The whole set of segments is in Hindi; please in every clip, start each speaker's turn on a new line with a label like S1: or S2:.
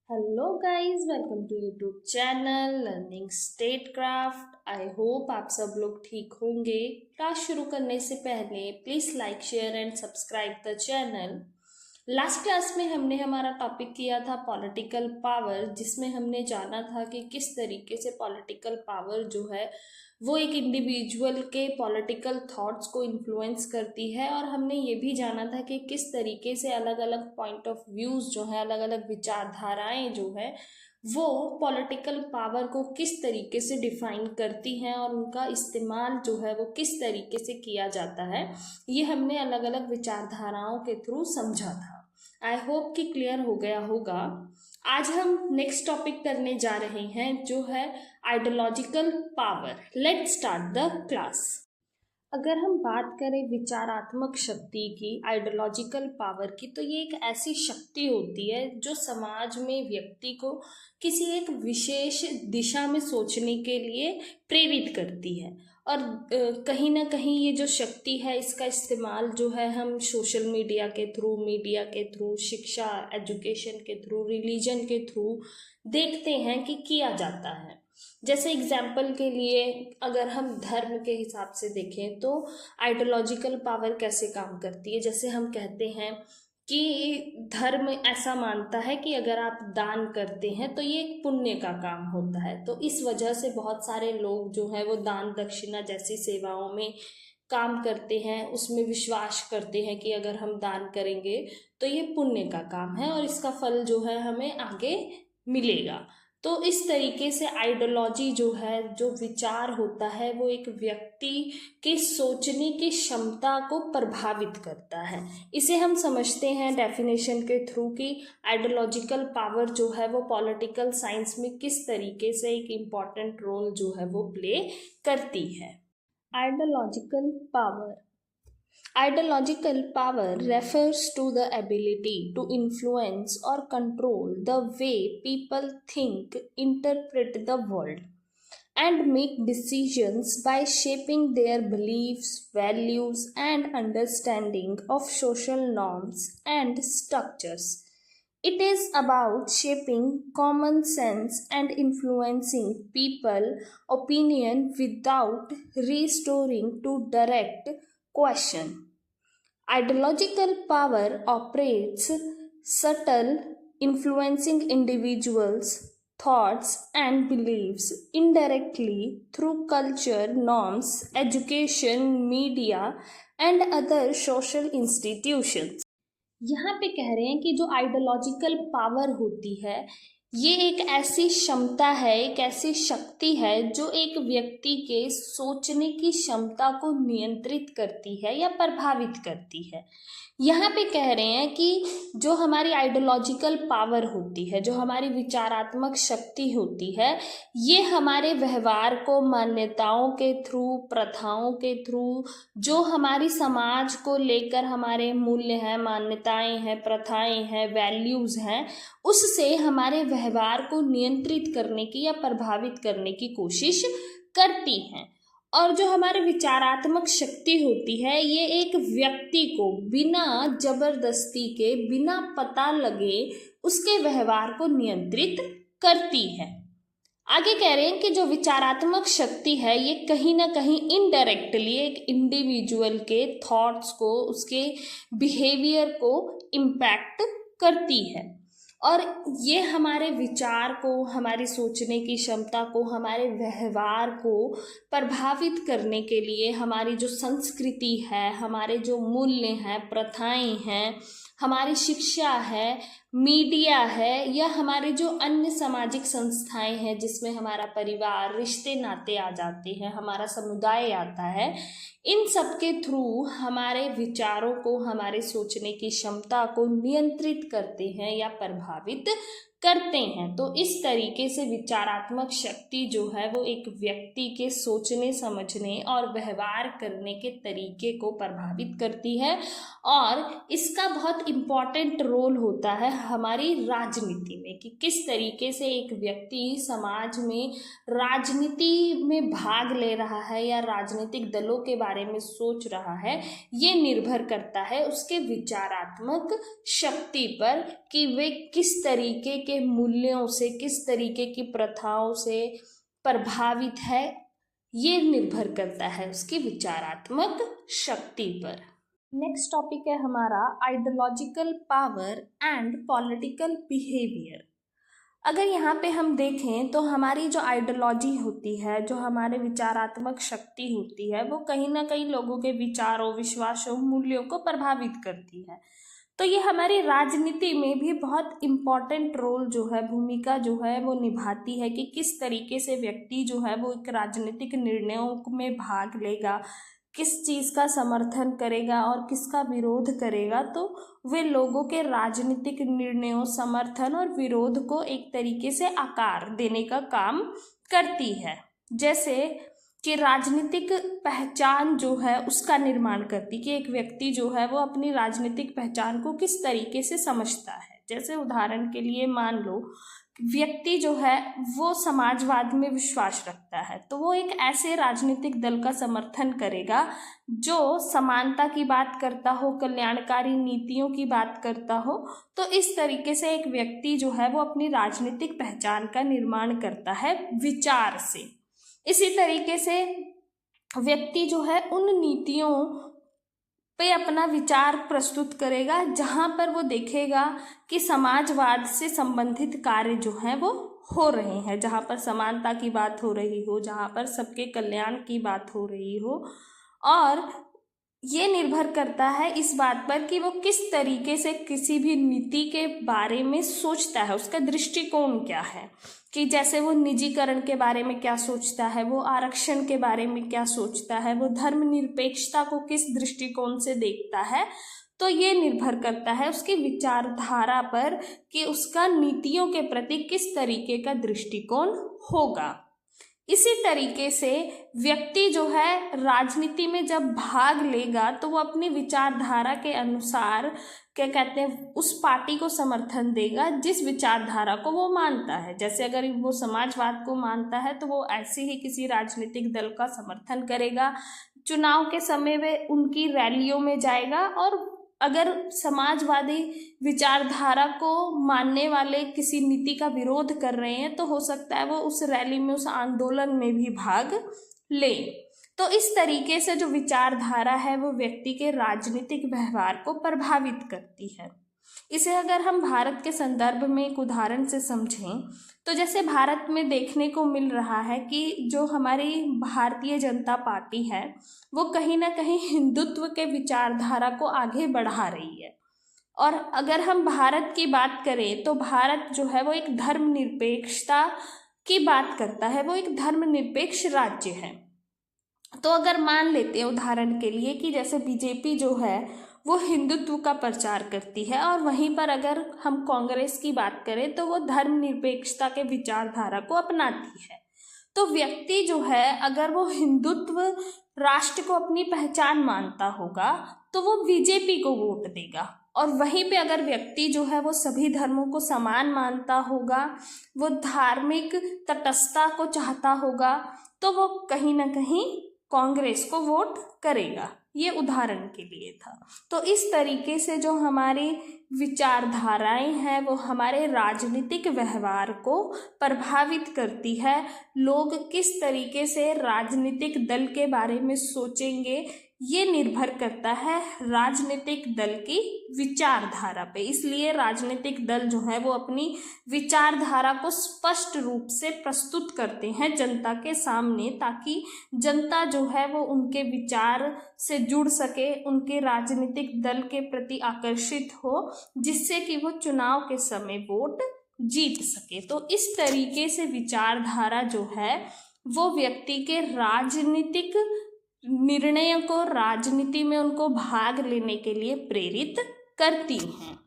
S1: Hello guys, welcome to YouTube channel learning statecraft. I hope आप सब लोग ठीक होंगे। क्लास शुरू करने से पहले please like share and subscribe the channel. Last class में हमने हमारा टॉपिक किया था पॉलिटिकल पावर, जिसमें हमने जाना था कि किस तरीके से पॉलिटिकल पावर जो है वो एक इंडिविजुअल के पॉलिटिकल थॉट्स को इन्फ्लुएंस करती है। और हमने ये भी जाना था कि किस तरीके से अलग अलग पॉइंट ऑफ व्यूज़ जो है, अलग अलग विचारधाराएं जो है वो पॉलिटिकल पावर को किस तरीके से डिफाइन करती हैं और उनका इस्तेमाल जो है वो किस तरीके से किया जाता है। ये हमने अलग अलग विचारधाराओं के थ्रू समझा था। आई होप कि क्लियर हो गया होगा। आज हम नेक्स्ट टॉपिक करने जा रहे हैं जो है ideological power. Let's start the class. अगर हम बात करें विचारात्मक शक्ति की, आइडियोलॉजिकल पावर की, तो ये एक ऐसी शक्ति होती है जो समाज में व्यक्ति को किसी एक विशेष दिशा में सोचने के लिए प्रेरित करती है। और कहीं ना कहीं ये जो शक्ति है इसका इस्तेमाल जो है हम सोशल मीडिया के थ्रू, मीडिया के थ्रू, शिक्षा एजुकेशन के थ्रू, रिलीजन के थ्रू देखते हैं कि किया जाता है। जैसे एग्जाम्पल के लिए अगर हम धर्म के हिसाब से देखें तो आइडियोलॉजिकल पावर कैसे काम करती है। जैसे हम कहते हैं कि धर्म ऐसा मानता है कि अगर आप दान करते हैं तो ये एक पुण्य का काम होता है, तो इस वजह से बहुत सारे लोग जो है वो दान दक्षिणा जैसी सेवाओं में काम करते हैं, उसमें विश्वास करते हैं कि अगर हम दान करेंगे तो ये पुण्य का काम है और इसका फल जो है हमें आगे मिलेगा। तो इस तरीके से आइडियोलॉजी जो है, जो विचार होता है, वो एक व्यक्ति के सोचने की क्षमता को प्रभावित करता है। इसे हम समझते हैं डेफिनेशन के थ्रू कि आइडियोलॉजिकल पावर जो है वो पॉलिटिकल साइंस में किस तरीके से एक इम्पॉर्टेंट रोल जो है वो प्ले करती है। Ideological power Ideological power refers to the ability to influence or control the way people think, interpret the world, and make decisions by shaping their beliefs, values, and understanding of social norms and structures. It is about shaping common sense and influencing people opinion without restoring to direct question. Ideological power operates subtle, influencing individuals' thoughts and beliefs indirectly through culture, norms, education, media, and other social institutions. यहाँ पे कह रहे हैं कि जो आइडियोलॉजिकल पावर होती है ये एक ऐसी क्षमता है, एक ऐसी शक्ति है जो एक व्यक्ति के सोचने की क्षमता को नियंत्रित करती है या प्रभावित करती है। यहाँ पे कह रहे हैं कि जो हमारी आइडियोलॉजिकल पावर होती है, जो हमारी विचारात्मक शक्ति होती है, ये हमारे व्यवहार को मान्यताओं के थ्रू, प्रथाओं के थ्रू, जो हमारी समाज को लेकर हमारे मूल्य हैं, मान्यताएं हैं, प्रथाएं हैं, वैल्यूज़ हैं, उससे हमारे व्यवहार को नियंत्रित करने की या प्रभावित करने की कोशिश करती हैं। और जो हमारे विचारात्मक शक्ति होती है ये एक व्यक्ति को बिना जबरदस्ती के, बिना पता लगे उसके व्यवहार को नियंत्रित करती है। आगे कह रहे हैं कि जो विचारात्मक शक्ति है ये कहीं ना कहीं इनडायरेक्टली एक इंडिविजुअल के थॉट्स को, उसके बिहेवियर को इम्पैक्ट करती है और ये हमारे विचार को, हमारी सोचने की क्षमता को, हमारे व्यवहार को प्रभावित करने के लिए हमारी जो संस्कृति है, हमारे जो मूल्य हैं, प्रथाएं हैं, हमारी शिक्षा है, मीडिया है या हमारे जो अन्य सामाजिक संस्थाएं हैं जिसमें हमारा परिवार, रिश्ते नाते आ जाते हैं, हमारा समुदाय आता है, इन सब के थ्रू हमारे विचारों को, हमारे सोचने की क्षमता को नियंत्रित करते हैं या प्रभावित करते हैं। तो इस तरीके से विचारात्मक शक्ति जो है वो एक व्यक्ति के सोचने, समझने और व्यवहार करने के तरीके को प्रभावित करती है और इसका बहुत इम्पॉर्टेंट रोल होता है हमारी राजनीति में कि किस तरीके से एक व्यक्ति समाज में राजनीति में भाग ले रहा है या राजनीतिक दलों के बारे में सोच रहा है। ये निर्भर करता है उसके विचारात्मक शक्ति पर कि वे किस तरीके के के मूल्यों से, किस तरीके की प्रथाओं से प्रभावित है, ये निर्भर करता है उसकी विचारात्मक शक्ति पर। नेक्स्ट टॉपिक है हमारा ideological power and political behaviour. अगर यहाँ पे हम देखें तो हमारी जो आइडियोलॉजी होती है, जो हमारे विचारात्मक शक्ति होती है, वो कहीं ना कहीं लोगों के विचारों, विश्वासों, मूल्यों को प्रभावित करती है। तो ये हमारी राजनीति में भी बहुत इम्पॉर्टेंट रोल जो है, भूमिका जो है वो निभाती है कि किस तरीके से व्यक्ति जो है वो एक राजनीतिक निर्णयों में भाग लेगा, किस चीज़ का समर्थन करेगा और किसका विरोध करेगा। तो वे लोगों के राजनीतिक निर्णयों, समर्थन और विरोध को एक तरीके से आकार देने का काम करती है। जैसे कि राजनीतिक पहचान जो है उसका निर्माण करती, कि एक व्यक्ति जो है वो अपनी राजनीतिक पहचान को किस तरीके से समझता है। जैसे उदाहरण के लिए मान लो व्यक्ति जो है वो समाजवाद में विश्वास रखता है, तो वो एक ऐसे राजनीतिक दल का समर्थन करेगा जो समानता की बात करता हो, कल्याणकारी नीतियों की बात करता हो। तो इस तरीके से एक व्यक्ति जो है वो अपनी राजनीतिक पहचान का निर्माण करता है विचार से। इसी तरीके से व्यक्ति जो है उन नीतियों पे अपना विचार प्रस्तुत करेगा जहाँ पर वो देखेगा कि समाजवाद से संबंधित कार्य जो हैं वो हो रहे हैं, जहाँ पर समानता की बात हो रही हो, जहाँ पर सबके कल्याण की बात हो रही हो। और ये निर्भर करता है इस बात पर कि वो किस तरीके से किसी भी नीति के बारे में सोचता है, उसका दृष्टिकोण क्या है, कि जैसे वो निजीकरण के बारे में क्या सोचता है, वो आरक्षण के बारे में क्या सोचता है, वो धर्मनिरपेक्षता को किस दृष्टिकोण से देखता है। तो ये निर्भर करता है उसकी विचारधारा पर कि उसका नीतियों के प्रति किस तरीके का दृष्टिकोण होगा। इसी तरीके से व्यक्ति जो है राजनीति में जब भाग लेगा तो वो अपनी विचारधारा के अनुसार क्या कहते हैं, उस पार्टी को समर्थन देगा जिस विचारधारा को वो मानता है। जैसे अगर वो समाजवाद को मानता है तो वो ऐसे ही किसी राजनीतिक दल का समर्थन करेगा, चुनाव के समय में उनकी रैलियों में जाएगा। और अगर समाजवादी विचारधारा को मानने वाले किसी नीति का विरोध कर रहे हैं तो हो सकता है वो उस रैली में, उस आंदोलन में भी भाग ले। तो इस तरीके से जो विचारधारा है वो व्यक्ति के राजनीतिक व्यवहार को प्रभावित करती है। इसे अगर हम भारत के संदर्भ में एक उदाहरण से समझें तो जैसे भारत में देखने को मिल रहा है कि जो हमारी भारतीय जनता पार्टी है वो कहीं ना कहीं हिंदुत्व के विचारधारा को आगे बढ़ा रही है। और अगर हम भारत की बात करें तो भारत जो है वो एक धर्मनिरपेक्षता की बात करता है, वो एक धर्मनिरपेक्ष राज्य है। तो अगर मान लेते हैं उदाहरण के लिए कि जैसे बीजेपी जो है वो हिंदुत्व का प्रचार करती है, और वहीं पर अगर हम कांग्रेस की बात करें तो वो धर्मनिरपेक्षता के विचारधारा को अपनाती है। तो व्यक्ति जो है अगर वो हिंदुत्व राष्ट्र को अपनी पहचान मानता होगा तो वो बीजेपी को वोट देगा। और वहीं पे अगर व्यक्ति जो है वो सभी धर्मों को समान मानता होगा, वो धार्मिक तटस्थता को चाहता होगा, तो वो कहीं ना कहीं कांग्रेस को वोट करेगा। ये उदाहरण के लिए था। तो इस तरीके से जो हमारी विचारधाराएं हैं वो हमारे राजनीतिक व्यवहार को प्रभावित करती है। लोग किस तरीके से राजनीतिक दल के बारे में सोचेंगे ये निर्भर करता है राजनीतिक दल की विचारधारा पे। इसलिए राजनीतिक दल जो है वो अपनी विचारधारा को स्पष्ट रूप से प्रस्तुत करते हैं जनता के सामने, ताकि जनता जो है वो उनके विचार से जुड़ सके, उनके राजनीतिक दल के प्रति आकर्षित हो, जिससे कि वो चुनाव के समय वोट जीत सके। तो इस तरीके से विचारधारा जो है वो व्यक्ति के राजनीतिक निर्णयों को, राजनीति में उनको भाग लेने के लिए प्रेरित करती हैं।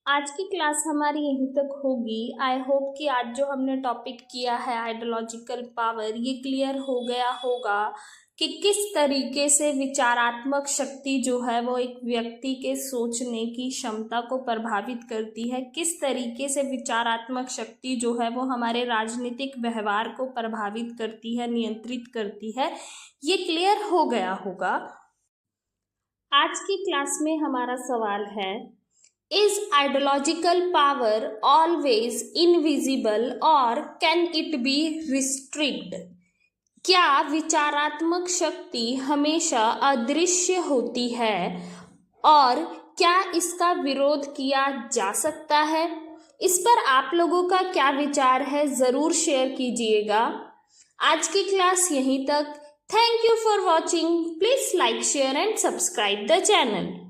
S1: आज की क्लास हमारी यहीं तक होगी। आई होप कि आज जो हमने टॉपिक किया है आइडियोलॉजिकल पावर, ये क्लियर हो गया होगा कि किस तरीके से विचारात्मक शक्ति जो है वो एक व्यक्ति के सोचने की क्षमता को प्रभावित करती है, किस तरीके से विचारात्मक शक्ति जो है वो हमारे राजनीतिक व्यवहार को प्रभावित करती है, नियंत्रित करती है। ये क्लियर हो गया होगा। आज की क्लास में हमारा सवाल है Is ideological power always invisible or can it be restricted? क्या विचारात्मक शक्ति हमेशा अदृश्य होती है और क्या इसका विरोध किया जा सकता है? इस पर आप लोगों का क्या विचार है, ज़रूर शेयर कीजिएगा। आज की क्लास यहीं तक। Thank you for watching. Please like, share and subscribe the channel.